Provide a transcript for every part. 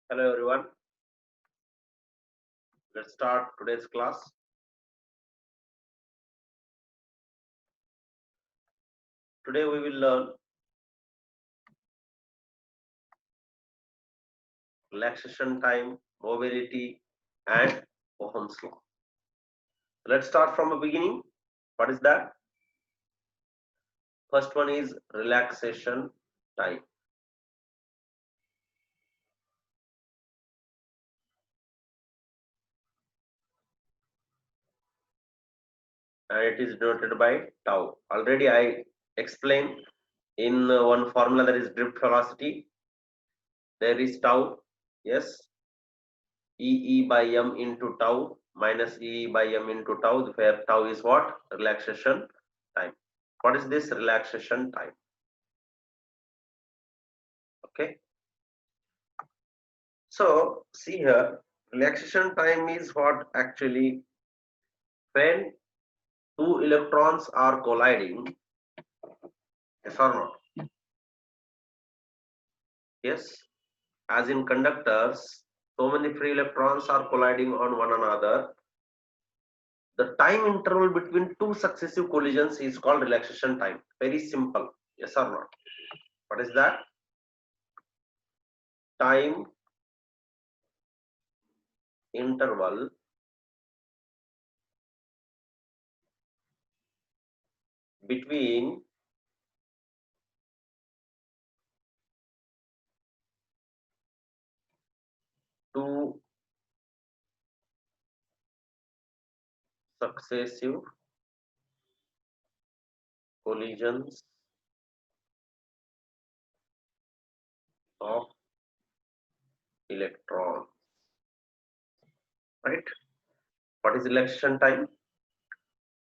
Hello everyone, let's start today's class. Today we will learn relaxation time, mobility and Ohm's law. Let's start from the beginning. What is that? First one is relaxation time. And it is denoted by tau. Already I explained in one formula, that is drift velocity. There is tau, yes, E by m into tau minus E by m into tau, where tau is what? Relaxation time. What is this relaxation time? Okay. So see here, relaxation time is what actually when two electrons are colliding, yes or not? Yes, as in conductors, so many free electrons are colliding on one another. The time interval between two successive collisions is called relaxation time. Very simple, yes or not? What is that? Time interval between two successive collisions of electrons, right? What is relaxation time?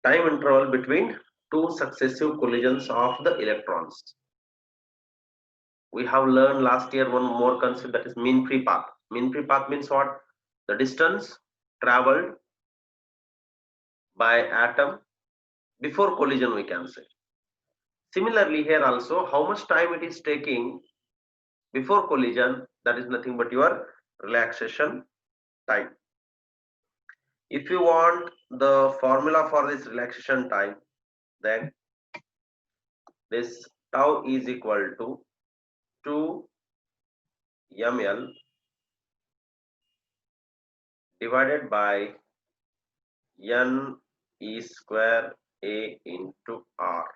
Time interval between two successive collisions of the electrons. We have learned last year one more concept, that is mean free path. Mean free path means what? The distance traveled by atom before collision, we can say. Similarly here also, how much time it is taking before collision, that is nothing but your relaxation time. If you want the formula for this relaxation time, then this tau is equal to 2 ml divided by n e square a into r,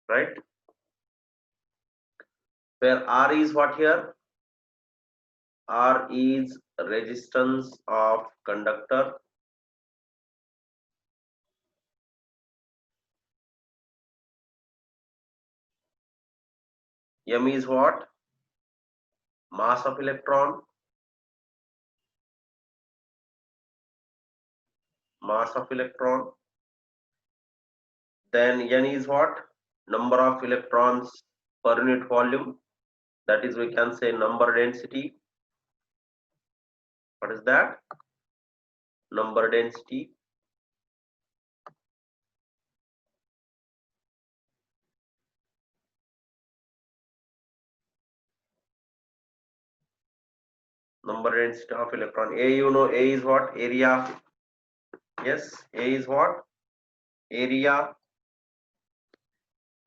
right? Where r is what here? R is resistance of conductor, m is what? Mass of electron, mass of electron. Then n is what? Number of electrons per unit volume, that is we can say number density. What is that? Number density. Number density of electron. A, you know, A is what? Area. Yes, A is what? Area.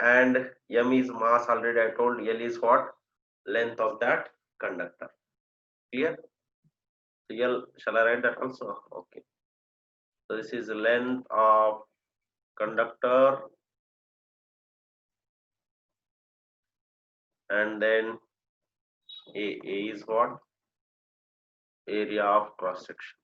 And m is mass, already I told. L is what? Length of that conductor. Clear? So L, shall I write that also? Okay. So this is the length of conductor, and then A is what? Area of cross section.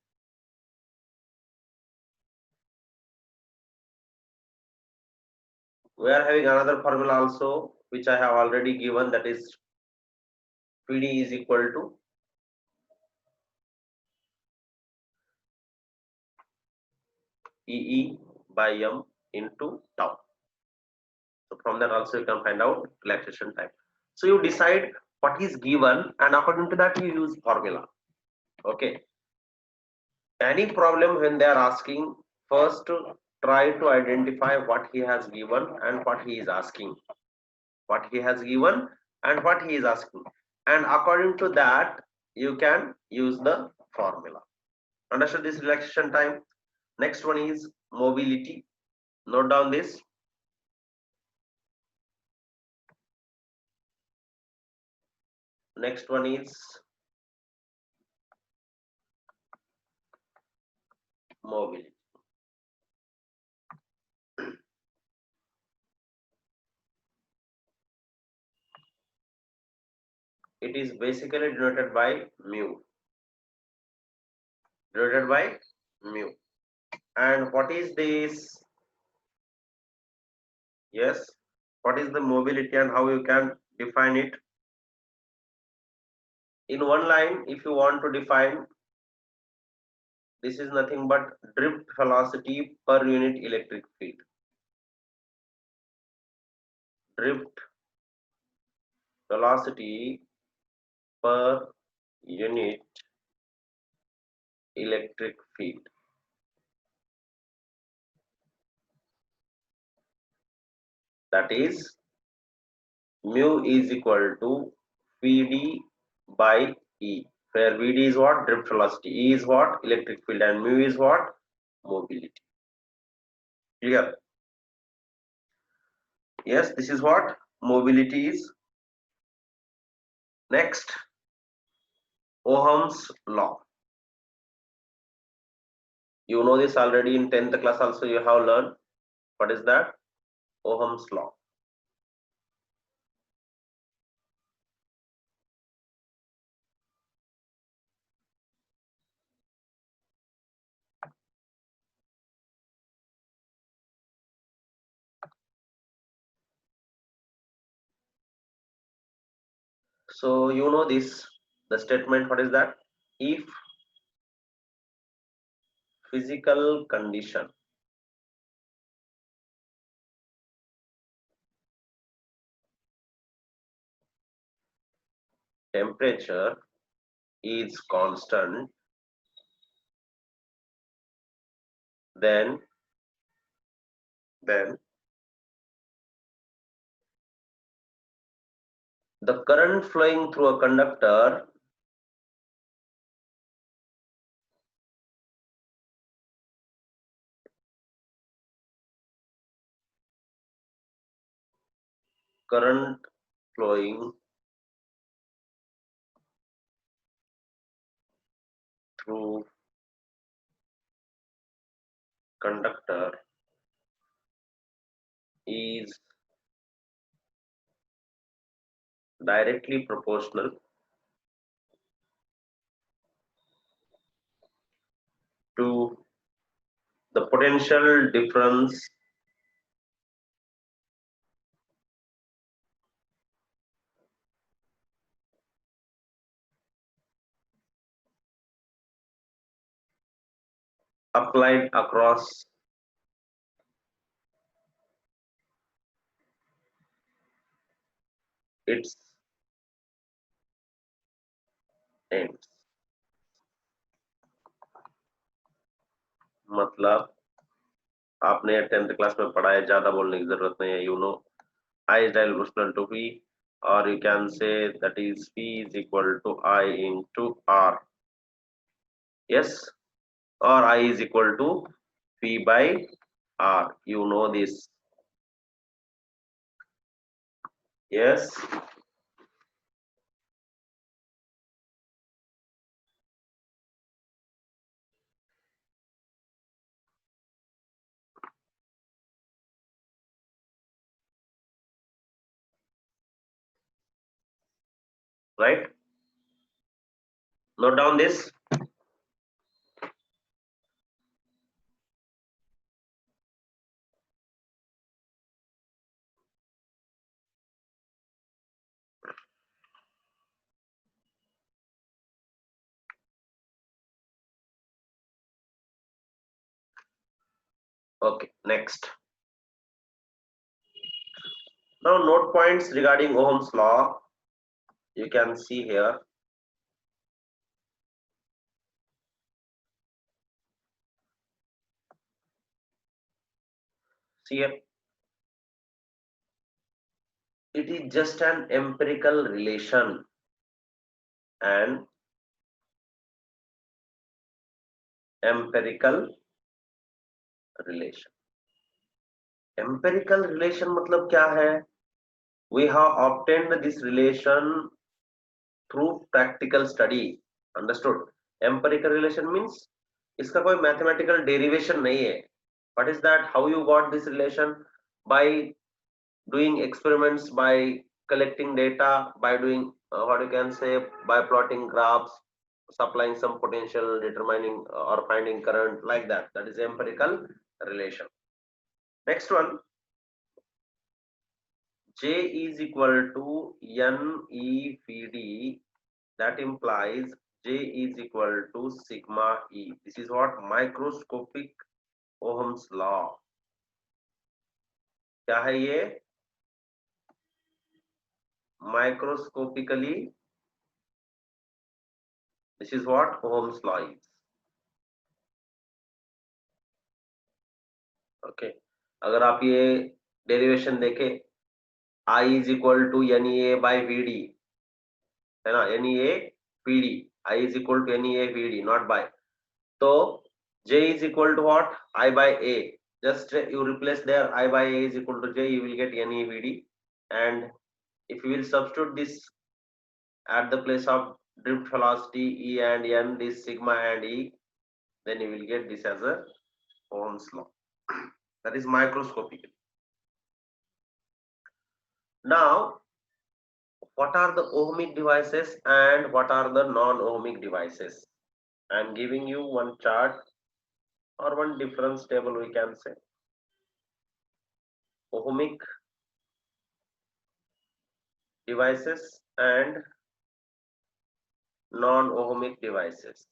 We are having another formula also, which I have already given, that is PD is equal to EE by M into tau. So from that also you can find out relaxation time. So you decide what is given, and according to that you use formula. Okay. Any problem when they are asking, first try to identify what he has given and what he is asking. What he has given and what he is asking, and according to that you can use the formula. Understood this relaxation time? Next one is mobility. Note down this. Next one is mobility. It is basically denoted by mu. Denoted by mu. And what is this? Yes. What is the mobility and how you can define it? In one line, if you want to define, this is nothing but drift velocity per unit electric field. Drift velocity per unit electric field. That is mu is equal to Vd by E, where Vd is what? Drift velocity, E is what? Electric field, and mu is what? Mobility. Clear? Yes, this is what mobility is. Next, Ohm's law. You know this already in 10th class also you have learned. What is that? Ohm's law. So you know this, the statement, what is that? If physical condition temperature is constant, then the current flowing through a conductor current flowing through conductor is directly proportional to the potential difference applied across its ends. मतलब आपने 10th class में पढ़ा है, ज्यादा बोलने की जरूरत नहीं है. You know I is dimensional to V, or you can say that is P is equal to I into R. Yes, or I is equal to P by R. You know this. Yes. Right. Note down this. Okay, next. Now note points regarding Ohm's law. You can see here. See here. It it is just an empirical relation and empirical relation. Empirical relation मतलब क्या है? We have obtained this relation through practical study. Understood? Empirical relation means इसका कोई mathematical derivation नहीं है. What is that? How you got this relation? By doing experiments, by collecting data, by doing what you can say, by plotting graphs, supplying some potential, determining or finding current, like that. That is empirical relation. Next one, J is equal to NEVD. That implies J is equal to sigma E. This is what? Microscopic Ohm's law. क्या है ये? Microscopically, this is what Ohm's law is. Okay. अगर आप ये derivation देखें, I is equal to NEA by VD, है ना? NEA VD, I is equal to NEA VD, not by. तो J is equal to what? I by A. Just you replace there, I by A is equal to J, you will get NEA VD. And if you will substitute this at the place of drift velocity E and N, this sigma and E, then you will get this as a Ohm's law. That is microscopic. Now, what are the ohmic devices and what are the non-ohmic devices? I am giving you one chart or one difference table, we can say. Ohmic devices and non-ohmic devices.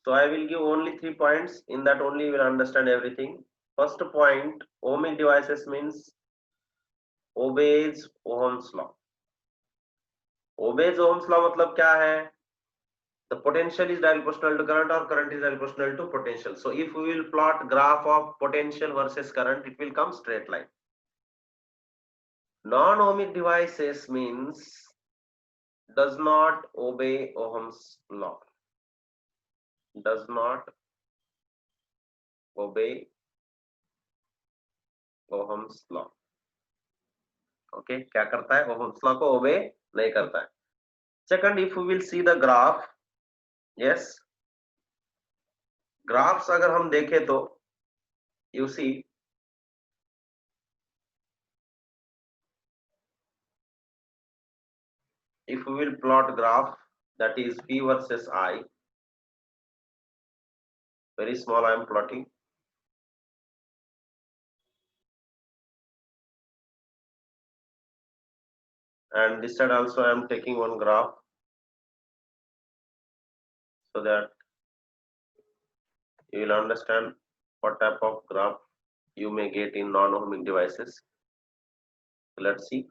So I will give only 3 points. In that only you will understand everything. First point, ohmic devices means obeys Ohm's law. Obeys Ohm's law मतलब क्या है? The potential is directly proportional to current or current is directly proportional to potential. So if we will plot graph of potential versus current, it will come straight line. Non-ohmic devices means does not obey Ohm's law. Does not obey Ohm's law. Okay, क्या करता है? Ohm's law को obey नहीं करता है. Second, if we will see the graph, yes, graphs अगर हम देखें तो you see if we will plot graph, that is P versus I, very small I am plotting. And this side also I am taking one graph so that you will understand what type of graph you may get in non-ohmic devices. Let's see.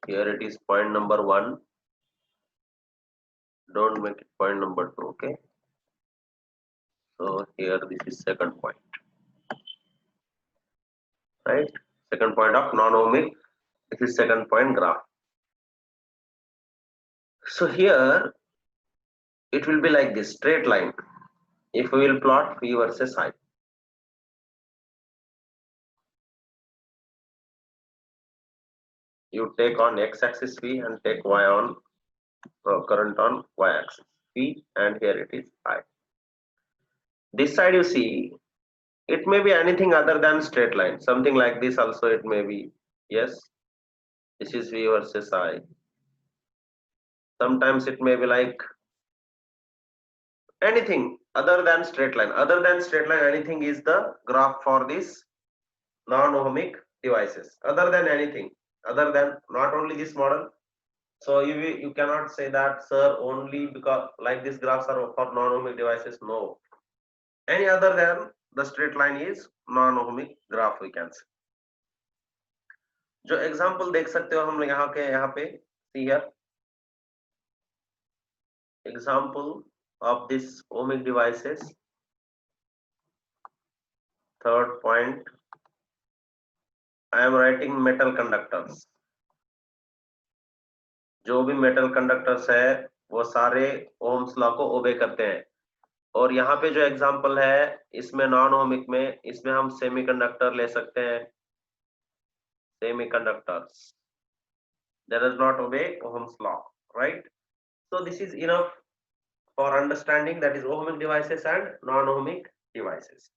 Here it is point number 1. Don't make it point number 2. Okay. So here this is second point. Right? Second point of non-ohmic. This is second point graph. So here it will be like this straight line. If we will plot P versus I. You take on x-axis P and take y on current on y-axis P, and here it is I. This side you see, it may be anything other than straight line. Something like this also it may be. Yes, this is V versus I. Sometimes it may be like anything other than straight line. Other than straight line, anything is the graph for this non-ohmic devices. Other than anything, other than not only this model. So you cannot say that, sir, only because like these graphs are for non-ohmic devices. No, any other than the straight line is non-ohmic graph, we can say. जो example देख सकते हो हम यहाँ पे see here, example of this ohmic devices. Third point, I am writing metal conductors. जो भी metal conductors है वो सारे ओम्स लॉ को ओबे करते हैं। और यहाँ पे जो एग्जांपल है इसमें नॉन ओमिक में, इसमें हम सेमीकंडक्टर ले सकते हैं। Semiconductors that does not obey Ohm's law, right? So this is enough for understanding, that is ohmic devices and non-ohmic devices.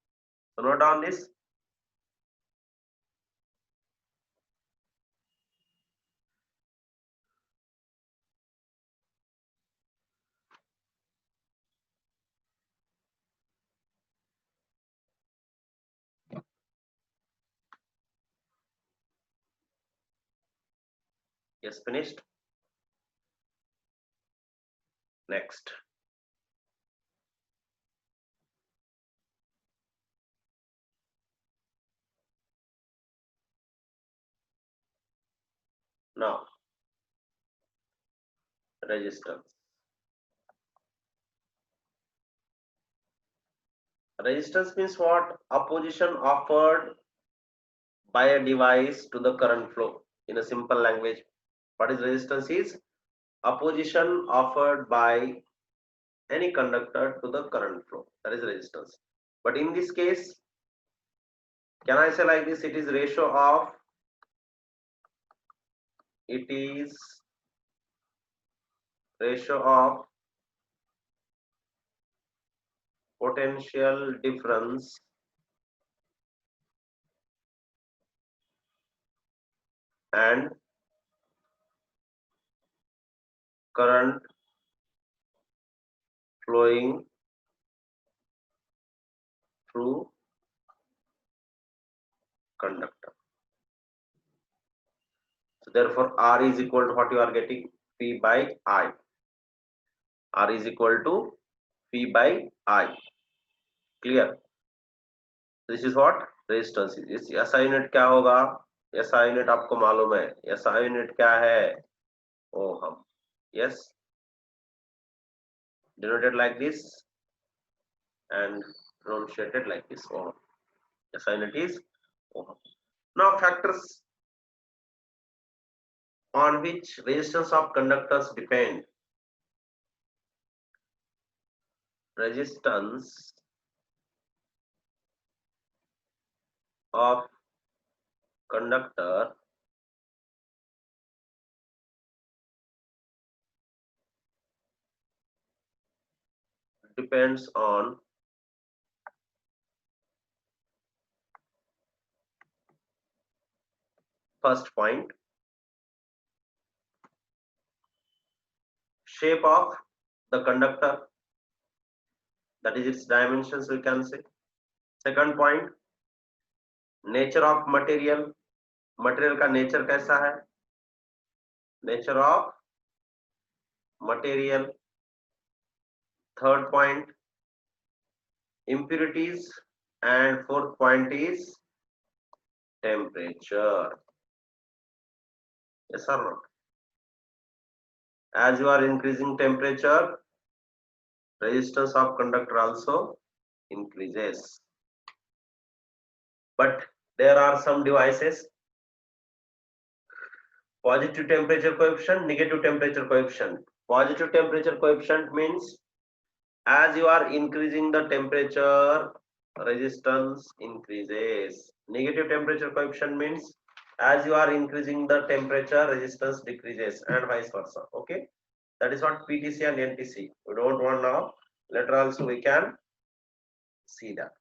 So note down this. Yes, finished. Next. Now, resistance. Resistance means what? Opposition offered by a device to the current flow. In a simple language, what is resistance? Is opposition offered by any conductor to the current flow. That is resistance. But in this case, can I say like this? It is ratio of potential difference and current flowing through conductor. So therefore R is equal to what you are getting? P by I. R is equal to P by I. Clear? This is what resistance is. इस SI unit क्या होगा? SI unit आपको मालूम है। SI unit क्या है? Ohm. Yes. Denoted like this and pronunciated like this. Ohm. SI unit is ohm. Now factors on which resistance of conductors depend. Resistance of conductor depends on first point, shape of the conductor, that is its dimensions we can say. Second point, nature of material, material का nature कैसा है? Nature of material. Third point, impurities, and fourth point is temperature. Yes or not? As you are increasing temperature, resistance of conductor also increases. But there are some devices, positive temperature coefficient, negative temperature coefficient. Positive temperature coefficient means as you are increasing the temperature, resistance increases. Negative temperature coefficient means as you are increasing the temperature, resistance decreases, and vice versa. Okay, that is what PTC and NTC. We don't want now. Later also we can see that.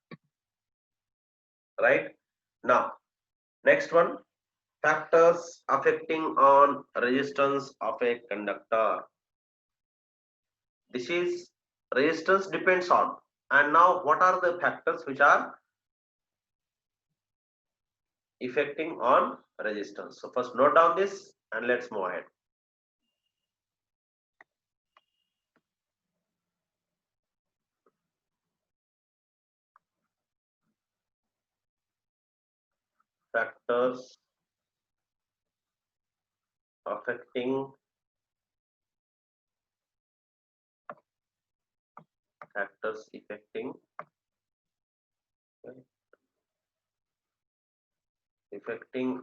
Right now, next one, factors affecting on resistance of a conductor. This is resistance depends on, and now what are the factors which are affecting on resistance? So first note down this and let's move ahead. Factors affecting factors affecting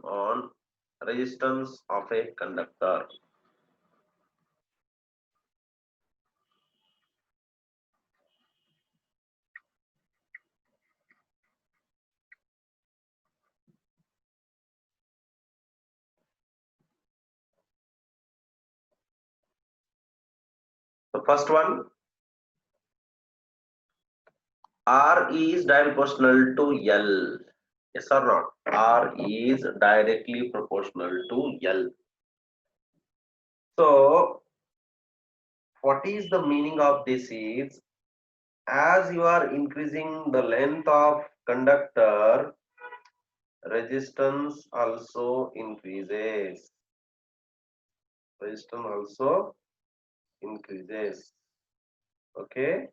on resistance of a conductor. The first one, R is directly proportional to L. Yes or not? R is directly proportional to L. So, what is the meaning of this is, as you are increasing the length of conductor, resistance also increases. Resistance also increases. Okay.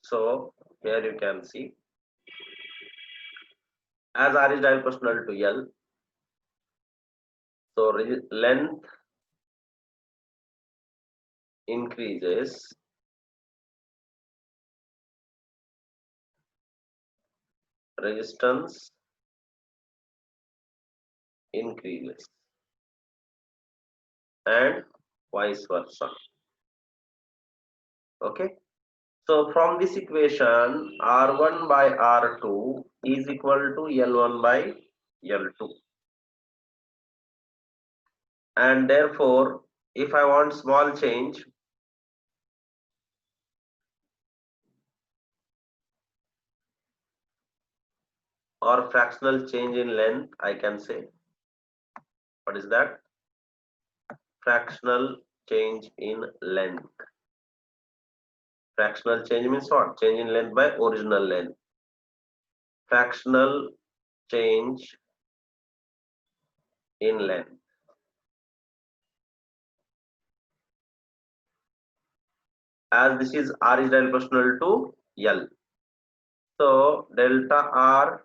So here you can see, as R is directly proportional to L, so length increases, resistance increases, and vice versa. Okay. So from this equation, R1 by R2 is equal to L1 by L2. And therefore, if I want small change, or fractional change in length, I can say, what is that? Fractional change in length. Fractional change means what? Change in length by original length. Fractional change in length. As this is R is directly proportional to L. So delta R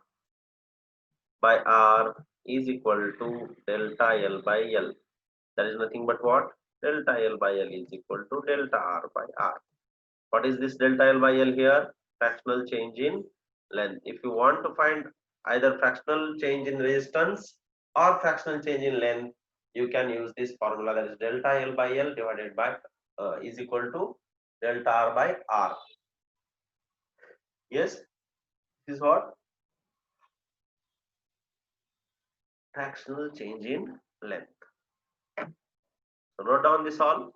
by R is equal to delta L by L. That is nothing but what? Delta L by L is equal to delta R by R. What is this delta L by L here? Fractional change in length. If you want to find either fractional change in resistance or fractional change in length, you can use this formula, that is delta L by L divided by is equal to delta R by R. Yes, this is what? Fractional change in length. So note down this all.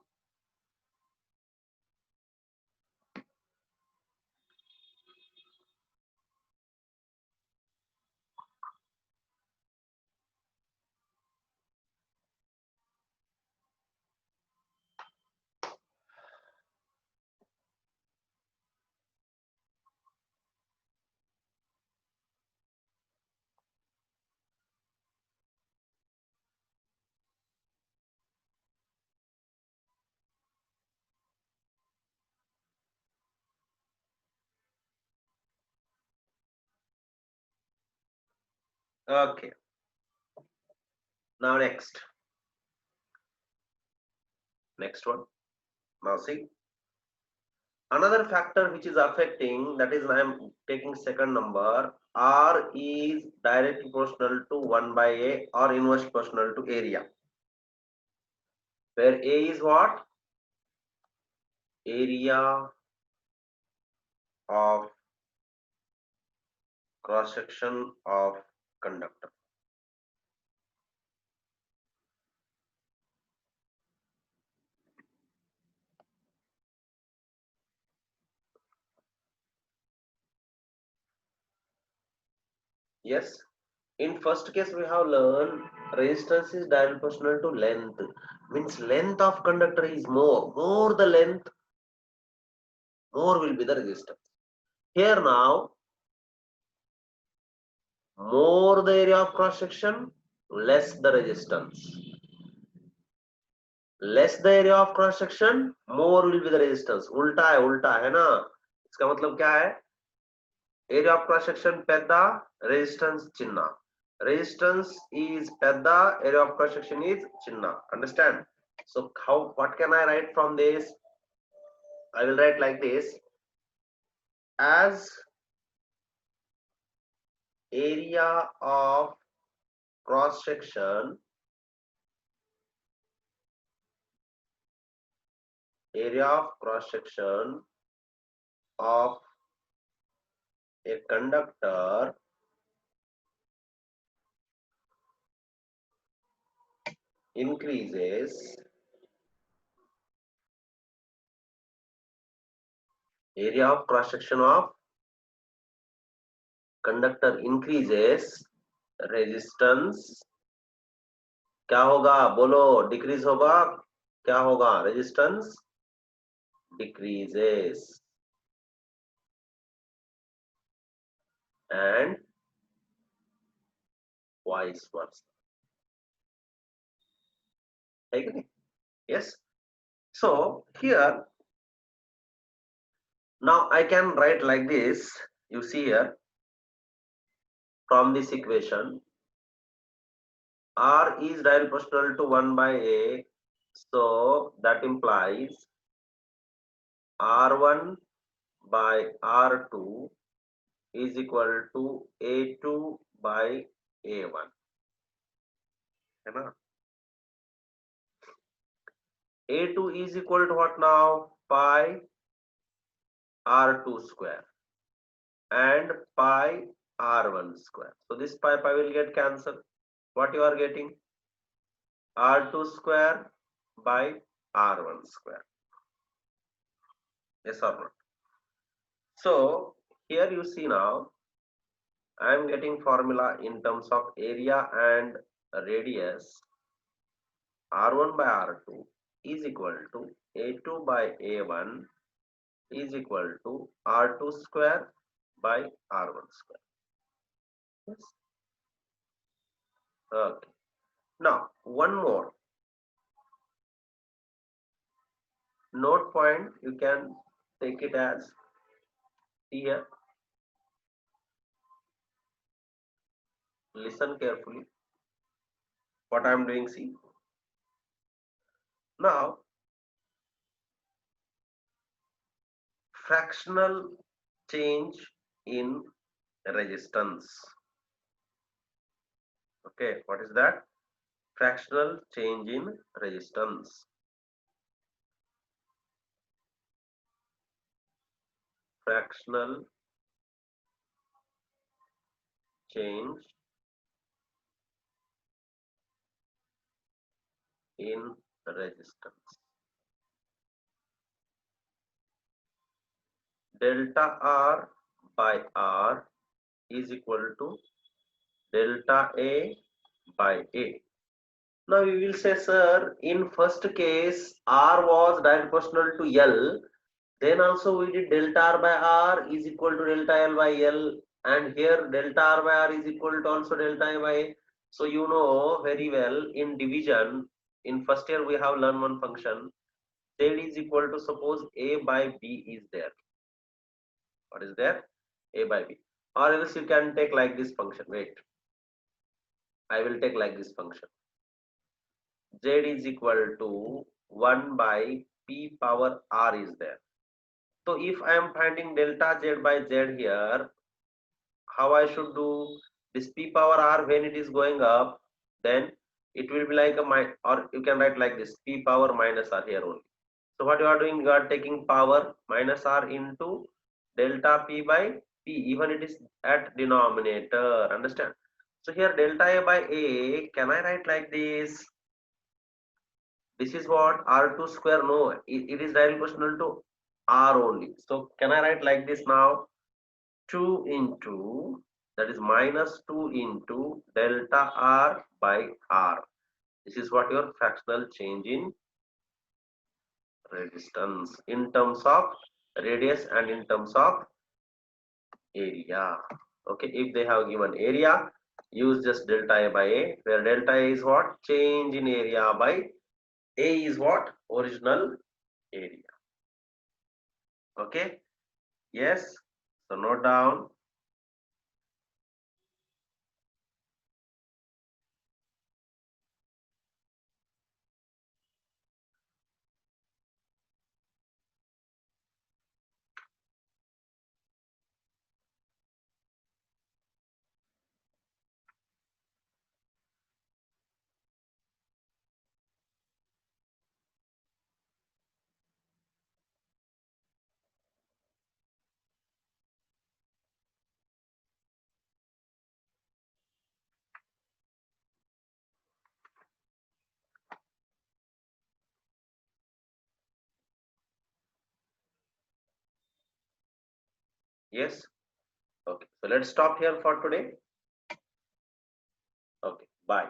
Okay. Now next one. Now see, another factor which is affecting, that is I am taking second number, R is directly proportional to 1 by A or inverse proportional to area, where A is what? Area of cross section of conductor. Yes. In first case we have learned resistance is directly proportional to length. Means length of conductor is more. More the length, more will be the resistance. Here now, more the area of cross section, less the resistance. Less the area of cross section, more will be the resistance. उल्टा है ना. इसका मतलब क्या है? Area of cross section pedda, resistance chinna. Resistance is pedda, area of cross section is chinna. Understand? So how, what can I write from this? I will write like this: as area of cross section, area of cross section of a conductor increases, area of cross section of conductor increases, resistance क्या होगा? बोलो. Decrease होगा. क्या होगा? Resistance decreases and vice versa. Okay? Yes. So here now I can write like this. You see here from this equation, R is directly proportional to 1 by A. So that implies R1 by R2 is equal to A2 by A1. है ना? A2 is equal to what now? Pi R2 square and pi R1 square. So this pi will get cancelled. What you are getting? R2 square by R1 square. Yes or not? So here you see now I am getting formula in terms of area and radius. R1 by R2 is equal to A2 by A1 is equal to R2 square by R1 square. Yes. Okay. Now one more note point, you can take it as here. Listen carefully what I am doing. See now, fractional change in resistance. Okay, what is that? Fractional change in resistance. Fractional change in resistance. Delta R by R is equal to delta A by A. Now we will say, sir, in first case R was directly proportional to L. Then also we did delta R by R is equal to delta L by L, and here delta R by R is equal to also delta A by A. So you know very well in division, in first year we have learned one function. Z is equal to, suppose A by B is there. What is there? A by B. Or else you can take like this function. Wait. I will take like this function. Z is equal to 1 by P power R is there. So if I am finding delta Z by Z here, how I should do this? P power R, when it is going up, then it will be like a minus, or you can write like this, P power minus R here only. So what you are doing, you are taking power minus R into delta P by P, even it is at denominator. Understand? So here delta A by A, can I write like this? This is what? R2 square. No, it is directly proportional to R only. So can I write like this now? 2 into that is minus 2 into delta R by R. This is what your fractional change in resistance in terms of radius and in terms of area. Okay, if they have given area, use just delta A by A, where delta A is what? Change in area by A is what? Original area. Okay, yes, so note down. Yes, okay, so let's stop here for today. Okay, bye.